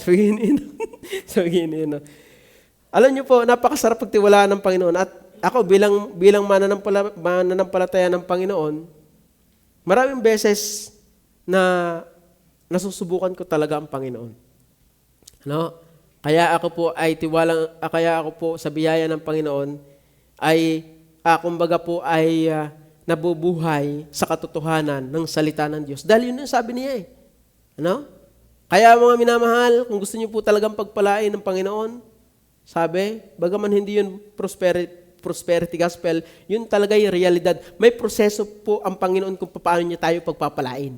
Alam niyo po, napakasarap pagtiwalaan ng Panginoon. At ako bilang mananampalataya ng Panginoon, maraming beses na nasusubukan ko talaga ang Panginoon. Kaya ako po sa biyaya ng Panginoon ay kumbaga po ay nabubuhay sa katotohanan ng salita ng Diyos. Dahil yun yung sabi niya eh. Kaya mga minamahal, kung gusto niyo po talagang pagpalain ng Panginoon, sabi, bagaman hindi yun prosperity gospel, yun talaga yung realidad. May proseso po ang Panginoon kung paano niya tayo pagpapalain.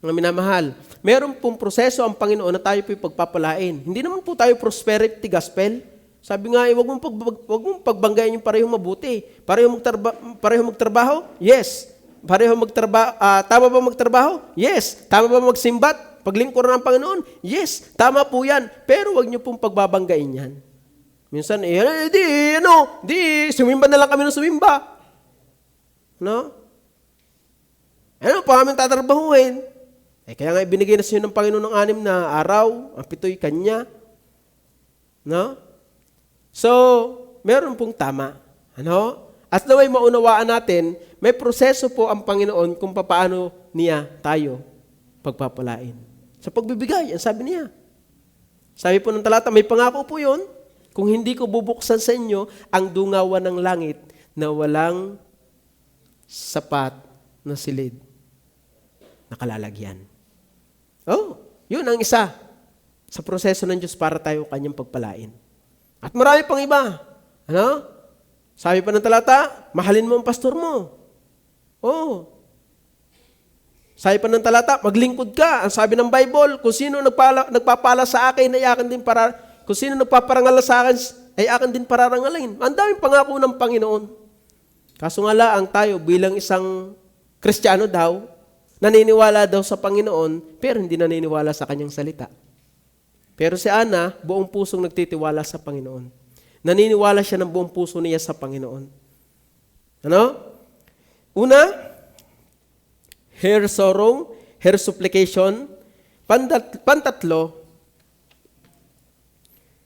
Mga minamahal, meron pong proseso ang Panginoon na tayo po pagpapalain. Hindi naman po tayo prosperity gospel. Sabi nga, wag mong pagbanggayin yung parehong mabuti. Pareho magtrabaho? Yes. Pareho magtrabaho? Tama ba magtrabaho? Yes. Tama ba magsimbat? Paglingkuran ng Panginoon? Yes. Tama po yan. Pero wag niyo pong pagbabanggain yan. Minsan, sumimba na lang kami ng sumimba. Pa kami tatrabahuhin? Kaya nga ibinigay na sa inyo ng Panginoon ng 6 na araw, ang 7'y kanya. So, meron pong tama. At naway maunawaan natin, may proseso po ang Panginoon kung paano niya tayo pagpapalain. Sa pagbibigay, ang sabi niya. Sabi po ng talata, may pangako po yun, kung hindi ko bubuksan sa inyo ang dungawan ng langit na walang sapat na silid na kalalagyan. Yun ang isa sa proseso ng Diyos para tayo kanyang pagpalain. At marami pang iba. Sabi pa ng talata, mahalin mo ang pastor mo. Sabi pa ng talata, maglingkod ka. Ang sabi ng Bible, kung sino nagpapala sa akin, ay akin din kung sino nagpaparangal sa akin, ay akin din pararangalin. Ang daming pangako ng Panginoon. Kaso nga lang, tayo bilang isang Kristiyano daw, naniniwala daw sa Panginoon, pero hindi naniniwala sa kanyang salita. Pero si Ana, buong pusong nagtitiwala sa Panginoon. Naniniwala siya ng buong puso niya sa Panginoon. Una, her sorrow, her supplication. Pantatlo,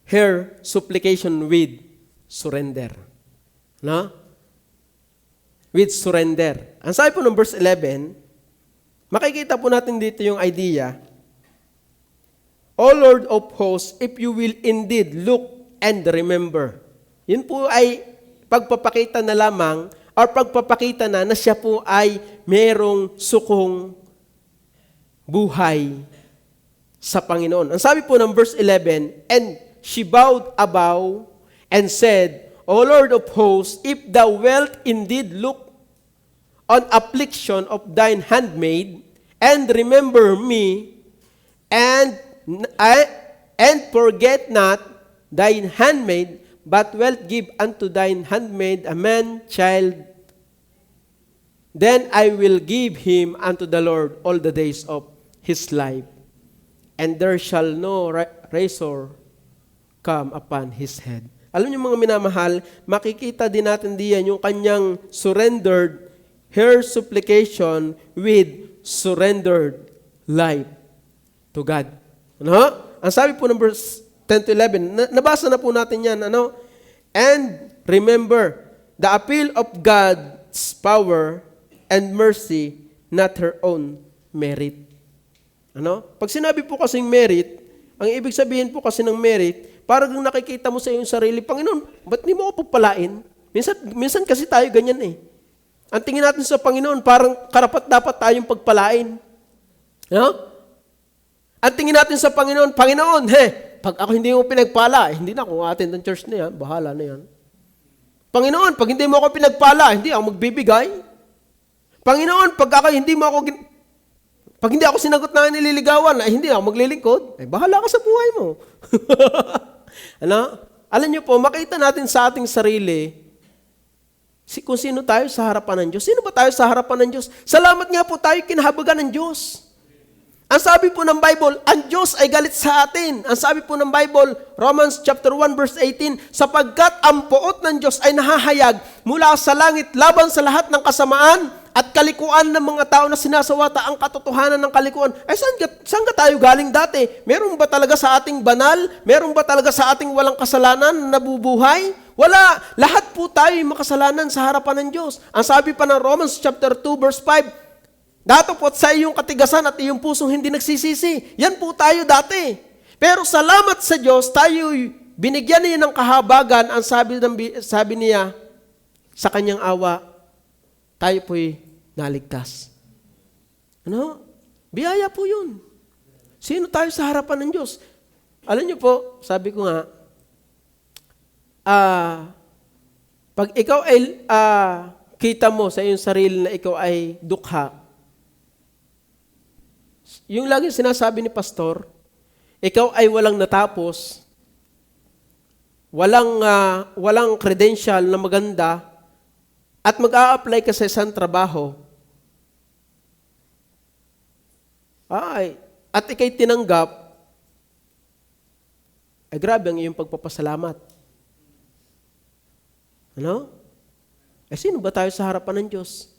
her supplication with surrender. With surrender. Ang sabi po ng verse 11, makikita po natin dito yung idea, O Lord of hosts, if you will indeed look and remember. Yun po ay pagpapakita na lamang or pagpapakita na siya po ay merong sukong buhay sa Panginoon. Ang sabi po ng verse 11, and she bowed above and said, O Lord of hosts, if thou wilt indeed look on affliction of thine handmaid, and remember me, and forget not thine handmaid, but wilt give unto thine handmaid a man child, then I will give him unto the Lord all the days of his life, and there shall no razor come upon his head. Alam niyo mga minamahal, makikita din natin diyan yung kanyang surrendered, her supplication with surrendered life to God. Ang sabi po ng verse 10 to 11. Nabasa na po natin yan. Ano? And remember, the appeal of God's power and mercy, not her own merit. Ano? Pag sinabi po kasing merit, ang ibig sabihin po kasi ng merit, parang nakikita mo sa iyong sarili, Panginoon, ba't di mo ako pagpalain? Minsan kasi tayo ganyan eh. Ang tingin natin sa Panginoon, parang karapat-dapat tayong pagpalain. No? Ang tingin natin sa Panginoon, Panginoon, pag ako hindi mo pinagpala, hindi na ako attend ng church na yan, bahala na yan. Panginoon, pag hindi mo ako pinagpala, hindi ako magbibigay. Panginoon, pag hindi ako sinagot na nililigawan, ay hindi ako maglilingkod, ay bahala ka sa buhay mo. Ano? Alam niyo po, makita natin sa ating sarili, kung sino tayo sa harapan ng Diyos. Sino ba tayo sa harapan ng Diyos? Salamat nga po tayo kinahabagan ng Diyos. Ang sabi po ng Bible, ang Diyos ay galit sa atin. Ang sabi po ng Bible, Romans chapter 1 verse 18, sapagkat ang poot ng Diyos ay nahahayag mula sa langit laban sa lahat ng kasamaan at kalikuan ng mga tao na sinasawata ang katotohanan ng kalikuan. Ay saan ka tayo galing dati? Meron ba talaga sa ating banal? Meron ba talaga sa ating walang kasalanan na nabubuhay? Wala. Lahat po tayo makasalanan sa harapan ng Diyos. Ang sabi pa ng Romans chapter 2 verse 5, datapot sa iyong katigasan at iyong pusong hindi nagsisisi. Yan po tayo dati. Pero salamat sa Diyos, tayo binigyan niya ng kahabagan. Ang sabi niya, sa kanyang awa, tayo po'y naligtas. Ano? Biyaya po yun. Sino tayo sa harapan ng Diyos? Alam niyo po, sabi ko nga, pag ikaw ay kita mo sa iyong sarili na ikaw ay dukha, yung laging sinasabi ni pastor, ikaw ay walang natapos, walang credential na maganda, at mag-a-apply ka sa isang trabaho, at ikay tinanggap, ay grabe ang iyong pagpapasalamat. Ano? Sino ba tayo sa harapan ng Diyos?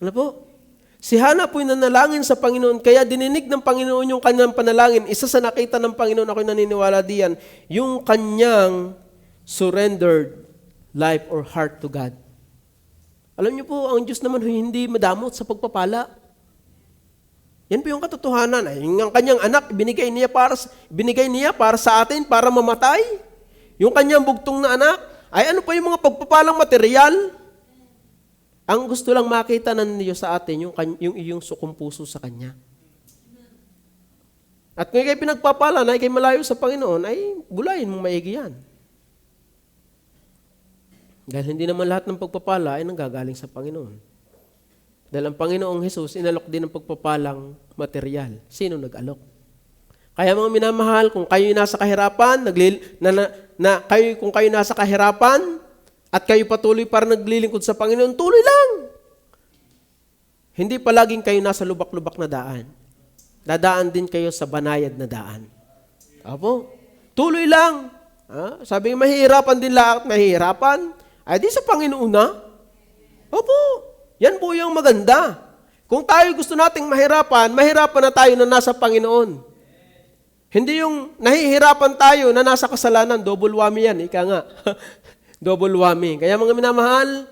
Ano po? Si Hana po'y nanalangin sa Panginoon, kaya dininig ng Panginoon yung kanyang panalangin. Isa sa nakita ng Panginoon, ako'y naniniwala diyan, yung kanyang surrendered life or heart to God. Alam niyo po, ang Diyos naman hindi madamot sa pagpapala. Yan po yung katotohanan. Yung kanyang anak, binigay niya para sa atin, para mamatay. Yung kanyang bugtong na anak, ay ano pa yung mga pagpapalang material? Ang gusto lang makita ng Diyos sa atin, yung iyong sukong puso sa Kanya. At kung ikay pinagpapala na ikay malayo sa Panginoon, ay gulayin mong maigi yan. Dahil hindi naman lahat ng pagpapala ay nanggagaling sa Panginoon. Dahil ang Panginoong Jesus, inalok din ng pagpapalang material. Sino nag-alok? Kaya mga minamahal, kung kayo nasa kahirapan, kung kayo nasa kahirapan, at kayo patuloy para naglilingkod sa Panginoon, tuloy lang. Hindi palaging kayo nasa lubak-lubak na daan. Dadaan din kayo sa banayad na daan. Apo, tuloy lang. Sabi nga, mahihirapan din lahat, mahihirapan. Ay di sa Panginoon na. Opo, yan po yung maganda. Kung tayo gusto nating mahirapan na tayo na nasa Panginoon. Hindi yung nahihirapan tayo na nasa kasalanan, double whammy yan, ika nga. Double whammy. Kaya mga minamahal,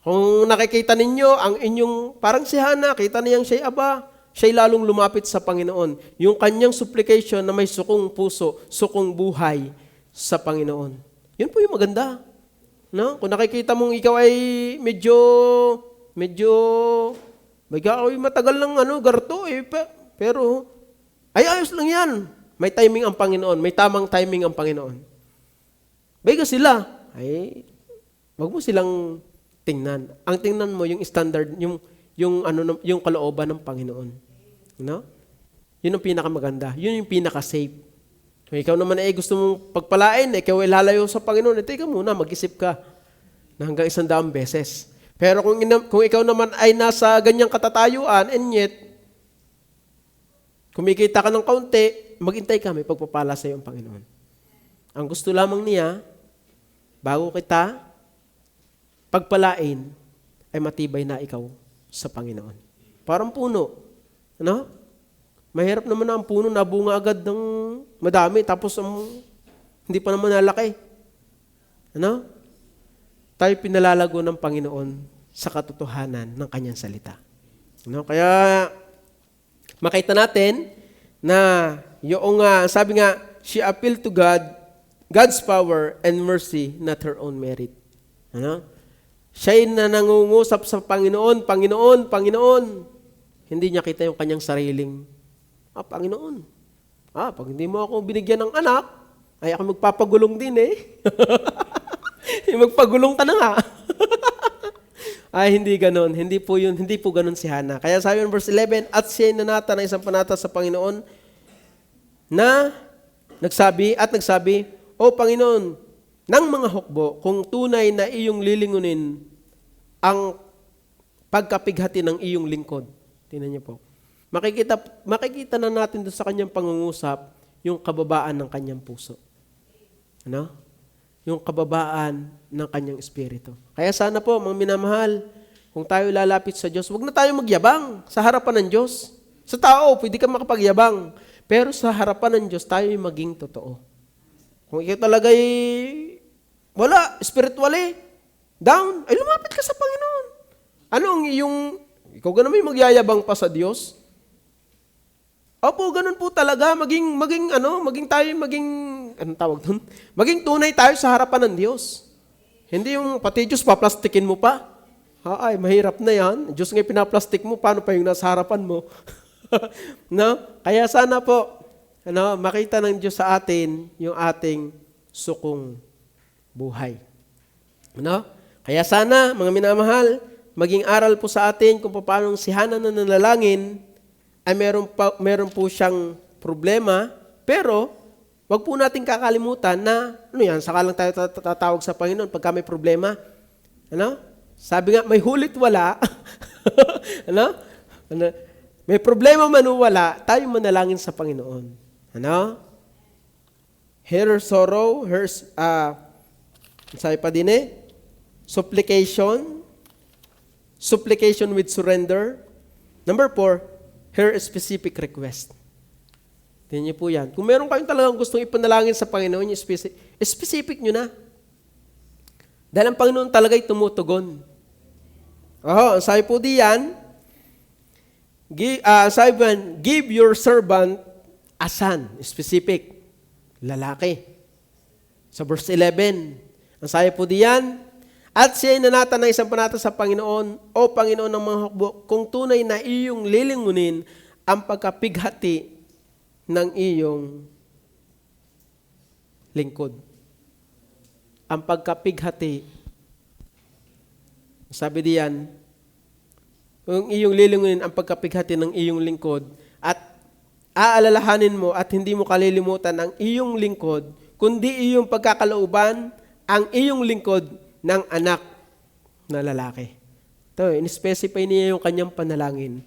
kung nakikita ninyo, ang inyong, parang si Hana, kita niyang siya'y lalong lumapit sa Panginoon. Yung kanyang supplication na may sukong puso, sukong buhay sa Panginoon. Yun po yung maganda. No? Kung nakikita mong ikaw ay medyo matagal ng garto, pero, ay ayos lang yan. May timing ang Panginoon, may tamang timing ang Panginoon. Bega sila, ay wag mo silang tingnan. Ang tingnan mo yung standard, yung kalooban ng Panginoon. No? Yun ang pinakamaganda. Yun yung pinaka-safe. Kung ikaw naman ay gusto mong pagpalain, ikaw ay lalayo sa Panginoon, teka muna, mag-isip ka na hanggang 100 beses. Pero kung ikaw naman ay nasa ganyang katatayuan, and yet, kumikita ka ng kaunti, maghintay ka, may pagpapala sa iyo ang Panginoon. Ang gusto lamang niya, bago kita pagpalain, ay matibay na ikaw sa Panginoon. Parang puno. Ano? Mahirap naman na ang puno nabunga agad ng madami, tapos hindi pa naman nalaki. Ano? Tayo pinalalago ng Panginoon sa katotohanan ng kanyang salita. Ano? Kaya makita natin na yung sabi nga, she appealed to God, God's power and mercy, not her own merit. Ano? Siya'y na nangungusap sa Panginoon, Panginoon, Panginoon. Hindi niya kita yung kanyang sariling, Panginoon. Pag hindi mo ako binigyan ng anak, ay ako magpapagulong din eh. Magpagulong ka na nga. Ay, hindi ganon. Hindi po ganon si Hannah. Kaya sabi ng verse 11, at siya'y nanata ng isang panata sa Panginoon na nagsabi, O Panginoon, ng mga hukbo, kung tunay na iyong lilingunin ang pagkapighati ng iyong lingkod. Tingnan niyo po. Makikita na natin doon sa kanyang pangungusap yung kababaan ng kanyang puso. Ano? Yung kababaan ng kanyang espiritu. Kaya sana po, mga minamahal, kung tayo lalapit sa Diyos, huwag na tayo magyabang sa harapan ng Diyos. Sa tao, pwede ka makapagyabang. Pero sa harapan ng Diyos, tayo maging totoo. Kung ikaw talaga'y wala, spiritually, down, ay lumapit ka sa Panginoon. Ano ang ikaw ganun may magyayabang pa sa Diyos? Opo, ganun po talaga, maging tunay tayo sa harapan ng Diyos. Hindi yung pati Diyos, paplastikin mo pa. Ay, mahirap na yan. Diyos nga pinaplastik mo, paano pa yung nasa harapan mo? No? Kaya sana po, makita ng Diyos sa atin yung ating sukong buhay. Kaya sana, mga minamahal, maging aral po sa atin kung paano si Hannah na nanalangin ay meron po siyang problema, pero wag po natin kakalimutan na, saka lang tayo tatawag sa Panginoon pagka may problema. Sabi nga, may hulit wala. May problema man o wala, tayo manalangin sa Panginoon. Her sorrow, sabi pa din supplication with surrender. Number 4, her specific request. Tingnan niyo po yan. Kung meron kayong talagang gustong ipanalangin sa Panginoon, yung specific nyo na. Dahil ang Panginoon talaga'y tumutugon. Sabi po diyan, give your servant a son, specific, lalaki. Sa verse 11, ang sabi po diyan, at siya'y nanata ng isang panata sa Panginoon, O Panginoon ng mga hukbo, kung tunay na iyong lilingunin ang pagkapighati ng iyong lingkod. Ang pagkapighati, sabi diyan, kung iyong lilingunin ang pagkapighati ng iyong lingkod at aalalahanin mo at hindi mo kalilimutan ang iyong lingkod, kundi iyong pagkakalooban ang iyong lingkod ng anak na lalaki. Ito, in-specify niya yung kanyang panalangin.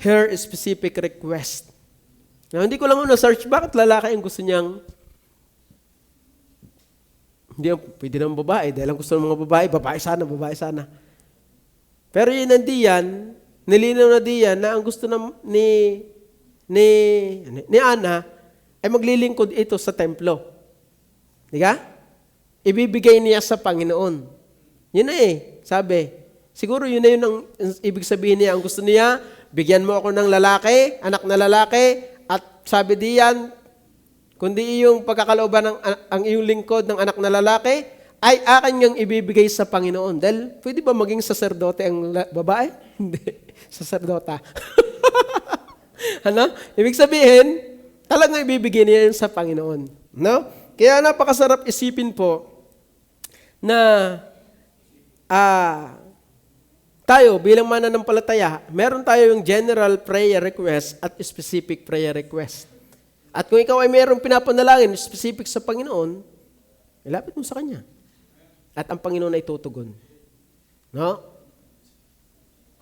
Her specific request. Now, hindi ko lang na-search bakit lalaki ang gusto niyang hindi pwede naman babae. Dahil ang gusto ng mga babae babae sana. Pero yun nandiyan, nilinaw na diyan na ang gusto ni Ana ay maglilingkod ito sa templo. Diga? Ibibigay niya sa Panginoon. Yun na sabi. Siguro yun na yun ang ibig sabihin niya. Ang gusto niya, bigyan mo ako ng lalaki, anak na lalaki, at sabi diyan, kundi iyong pagkakalooban ng ang iyong lingkod ng anak na lalaki, ay akin niyang ibibigay sa Panginoon. Dahil, pwede ba maging saserdote ang babae? Hindi. Saserdota. Ibig sabihin, talagang ibibigay niya yun sa Panginoon. Kaya napakasarap isipin po, na tayo bilang mananampalataya, meron tayo yung general prayer request at specific prayer request. At kung ikaw ay mayroong pinapanalangin specific sa Panginoon, ilapit mo sa Kanya. At ang Panginoon ay tutugon.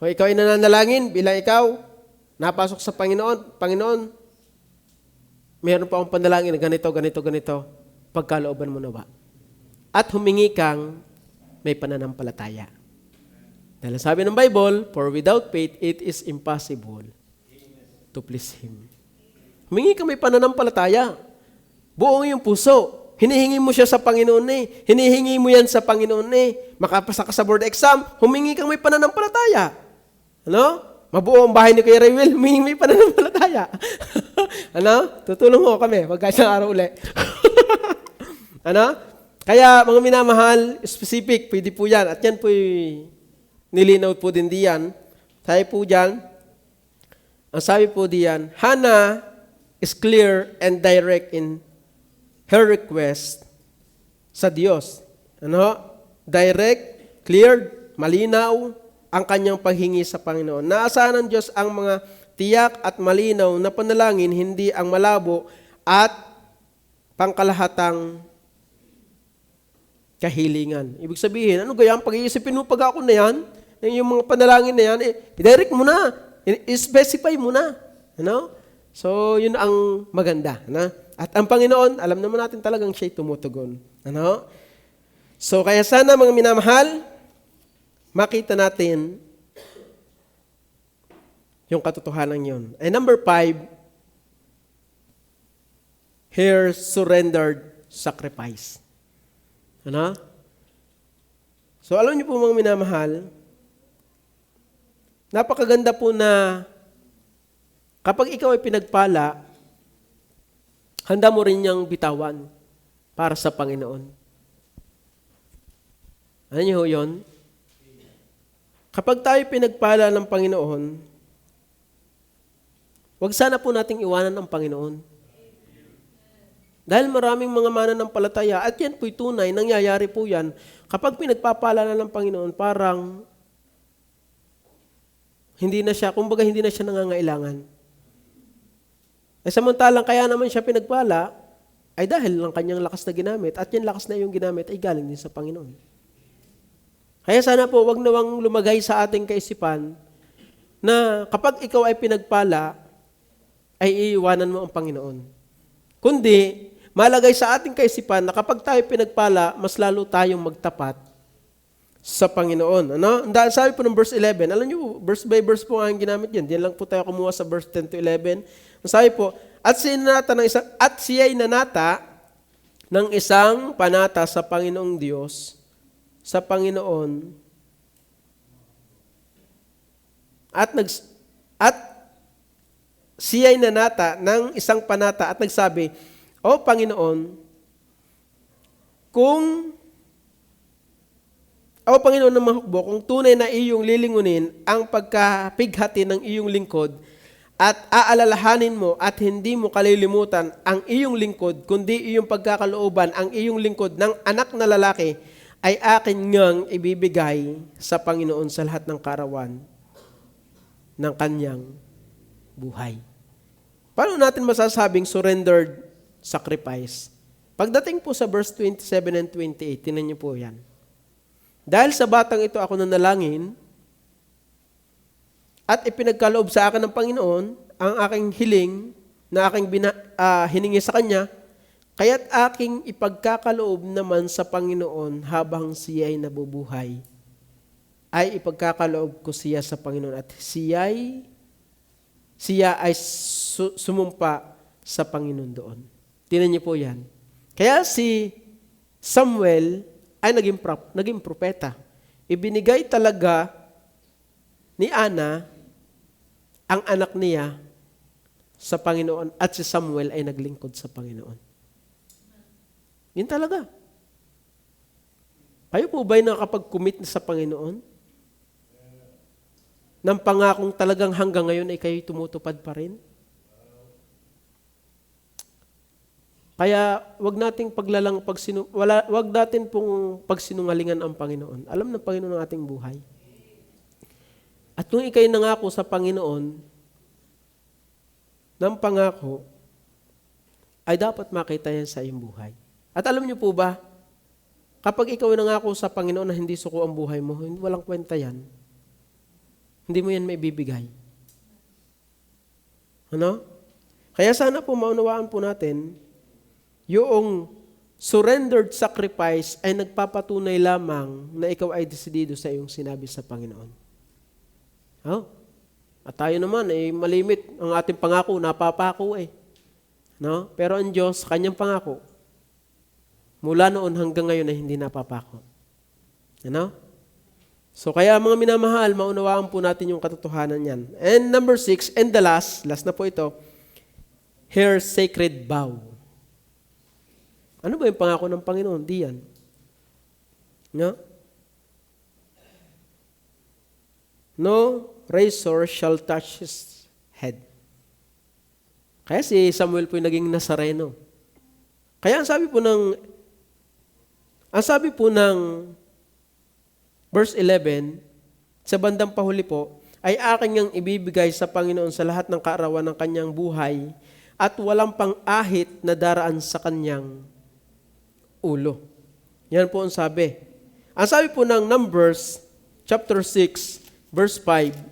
Kung ikaw ay nananalangin, bilang ikaw, napasok sa Panginoon, Panginoon, mayroon pa akong panalangin na ganito, pagkalooban mo na ba? At humingi kang may pananampalataya. Dahil sabi ng Bible, for without faith, it is impossible to please Him. Humingi ka may pananampalataya. Buong iyong puso. Hinihingi mo siya sa Panginoon eh. Hinihingi mo yan sa Panginoon eh. Makapasa ka sa board exam, humingi kang may pananampalataya. Ano? Mabuo ang bahay ni Kuya Raywill, humingi may pananampalataya. Ano? Tutulong mo kami, wag isang araw uli. Ano? Kaya mga minamahal, specific, pwede po yan. At yan po nilinaw po din diyan. Sabi po diyan, ang sabi po diyan, Hannah is clear and direct in her request sa Diyos. Ano? Direct, clear, malinaw ang kanyang paghingi sa Panginoon. Naasahan ng Diyos ang mga tiyak at malinaw na panalangin, hindi ang malabo at pangkalahatang kahilingan. Ibig sabihin, ano gaya ang pag-iisipin mo pag ako na yan? Yung mga panalangin na yan, i-direct mo na. I-specify mo na. Ano? So, yun ang maganda. Ano? At ang Panginoon, alam naman natin talagang siya'y tumutugon. Ano? So, kaya sana mga minamahal, makita natin yung katotohanan yun. And number 5, her surrendered sacrifice. Ano? So, alam niyo po mga minamahal, napakaganda po na kapag ikaw ay pinagpala, handa mo rin niyang bitawan para sa Panginoon. Ano niyo yun? Kapag tayo pinagpala ng Panginoon, wag sana po nating iwanan ang Panginoon. Dahil maraming mga mananampalataya, at yan po'y tunay, nangyayari po yan, kapag pinagpapala na ng Panginoon, parang hindi na siya, kumbaga hindi na siya nangangailangan. Samantalang kaya naman siya pinagpala, ay dahil lang kanyang lakas na ginamit, at yung lakas na yung ginamit ay galing din sa Panginoon. Kaya sana po, wag nawang lumagay sa ating kaisipan na kapag ikaw ay pinagpala, ay iiwanan mo ang Panginoon. Kundi, malagay sa ating kaisipan na kapag tayo pinagpala, mas lalo tayong magtapat sa Panginoon. Ano? Sabi po ng verse 11, alam niyo, verse by verse po ang ginamit yan. Diyan lang po tayo kumuha sa verse 10 to 11. Sabi po, at siya'y nanata ng isang panata sa Panginoong Diyos, sa Panginoon, at siya'y nanata ng isang panata at nagsabi, O Panginoon, Panginoon ng mahukbo, kung tunay na iyong lilingunin ang pagkapighati ng iyong lingkod at aalalahanin mo at hindi mo kalilimutan ang iyong lingkod, kundi iyong pagkakalooban ang iyong lingkod ng anak na lalaki, ay akin ngang ibibigay sa Panginoon sa lahat ng karawan ng kanyang buhay. Paano natin masasabing surrendered sacrifice? Pagdating po sa verse 27 and 28, tinan niyo po yan. Dahil sa batang ito ako nanalangin at ipinagkaloob sa akin ng Panginoon ang aking hiling na aking hiningi sa Kanya, kaya't aking ipagkakaloob naman sa Panginoon habang siya ay nabubuhay, ay ipagkakaloob ko siya sa Panginoon at siya ay sumumpa sa Panginoon doon. Tingnan niyo po yan. Kaya si Samuel ay naging propeta. Ibinigay talaga ni Ana ang anak niya sa Panginoon at si Samuel ay naglingkod sa Panginoon. Yun talaga. Kayo po ba'y nakapag-commit sa Panginoon? Ng pangakong talagang hanggang ngayon ay kayo tumutupad pa rin? Kaya wag nating wag natin pong pagsinungalingan ang Panginoon. Alam ng Panginoon ang ating buhay. At kung ikay nangako sa Panginoon ng pangako, ay dapat makita yan sa iyong buhay. At alam niyo po ba, kapag ikaw nangako sa Panginoon na hindi suko ang buhay mo, walang kwenta yan. Hindi mo yan maibibigay. Ano? Kaya sana po maunawaan po natin, yung surrendered sacrifice ay nagpapatunay lamang na ikaw ay desidido sa iyong sinabi sa Panginoon. Oh? At tayo naman, malimit ang ating pangako, napapako eh. No? Pero ang Diyos, kanyang pangako, mula noon hanggang ngayon ay hindi napapako. Ano? So kaya mga minamahal, maunawaan po natin yung katotohanan yan. And number 6, and the last na po ito, her sacred vow. Ano ba yung pangako ng Panginoon? Di yan. No? No razor shall touch his head. Kaya si Samuel po yung naging Nazareno. Kaya ang sabi po ng verse 11, sa bandang pahuli po, ay aking niyang ibibigay sa Panginoon sa lahat ng kaarawan ng kanyang buhay at walang pang-ahit na daraan sa kanyang ulo. Yan po ang sabi. Ang sabi po ng Numbers, chapter 6, verse 5,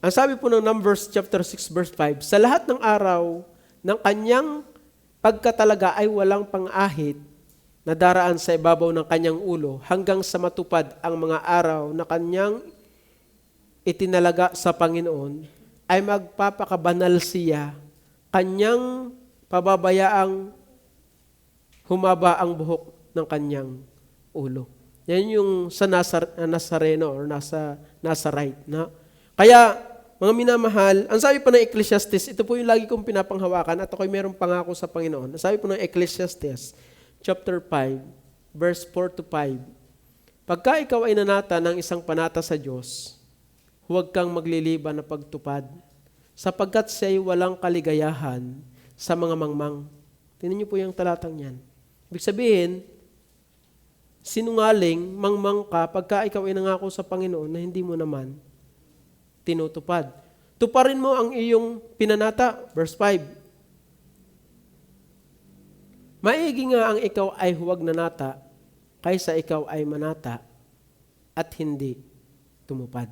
ang sabi po ng Numbers chapter 6 verse 5, sa lahat ng araw ng kanyang pagkatalaga ay walang pang-ahit na daraan sa ibabaw ng kanyang ulo hanggang sa matupad ang mga araw na kanyang itinalaga sa Panginoon, ay magpapakabanal siya, kanyang pababayaang humaba ang buhok ng kanyang ulo. Yan yung sa Nazareno or Nazarite. Na? Kaya, mga minamahal, ang sabi pa ng Ecclesiastes, ito po yung lagi kong pinapanghawakan at ako'y merong pangako sa Panginoon. Ang sabi po ng Ecclesiastes, chapter 5, verse 4 to 5, pagka ikaw ay nanata ng isang panata sa Diyos, huwag kang magliliban na pagtupad, sapagkat siya'y walang kaligayahan sa mga mangmang. Tingnan niyo po yung talatang yan. Ibig sabihin, sinungaling, mangmang ka, pagka ikaw ay nangako sa Panginoon na hindi mo naman tinutupad. Tuparin mo ang iyong pinanata. Verse 5. Maigi nga ang ikaw ay huwag nanata, kaysa ikaw ay manata at hindi tumupad.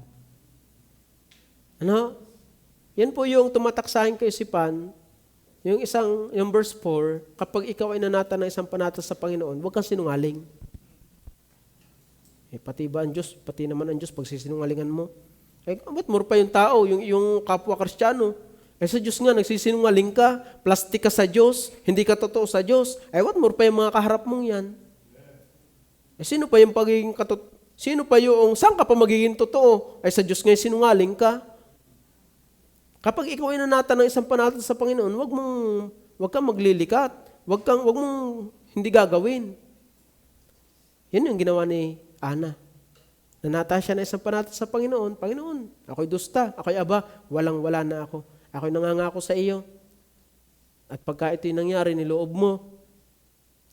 Ano? Yan po yung tumatak sa aking kaisipan, yung verse 4, kapag ikaw ay nanata ng isang panata sa Panginoon, huwag kang sinungaling. Pati ba ang Diyos, pati naman ang Diyos, pag sisinungalingan mo, ba't more pa yung tao, yung kapwa Kristiyano? Sa Diyos nga, nagsisinungaling ka, plastic ka sa Diyos, hindi ka totoo sa Diyos. What more pa yung mga kaharap mong yan? Sino pa yung pagiging sino pa yung, saan ka pa magiging totoo? Sa Diyos nga sinungaling ka. Kapag ikaw ay nanata ng isang panata sa Panginoon, wag kang maglilikat, wag mong hindi gagawin. Yan yung ginawa ni Ana. Nanata siya na isang panata sa Panginoon. Panginoon, ako'y dusta, ako'y aba, walang-wala na ako. Ako'y nangangako sa iyo. At pagka ito'y nangyari, niloob mo,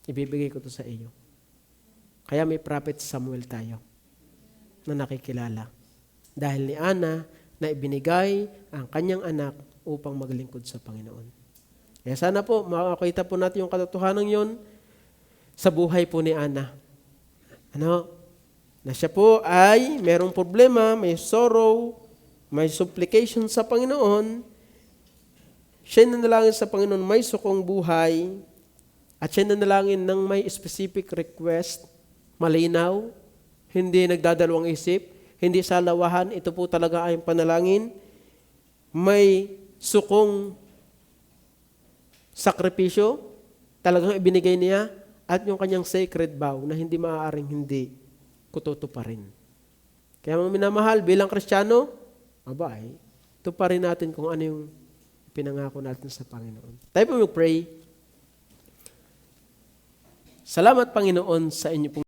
ibibigay ko to sa iyo. Kaya may prophet Samuel tayo na nakikilala. Dahil ni Ana na ibinigay ang kanyang anak upang maglingkod sa Panginoon. Kaya sana po, makakita po natin yung katotohanan yon sa buhay po ni Ana. Na siya po ay merong problema, may sorrow, may supplication sa Panginoon, siya nanalangin sa Panginoon, may sukong buhay, at siya nanalangin ng may specific request, malinaw, hindi nagdadalawang isip, hindi salawahan, ito po talaga ay panalangin, may sukong sakripisyo, talagang ibinigay niya, at yung kanyang sacred vow na hindi maaaring hindi kututuparin. Kaya mga minamahal, bilang Kristiyano, tuparin natin kung ano yung pinangako natin sa Panginoon. Tayo po mag-pray. Salamat, Panginoon, sa inyo pong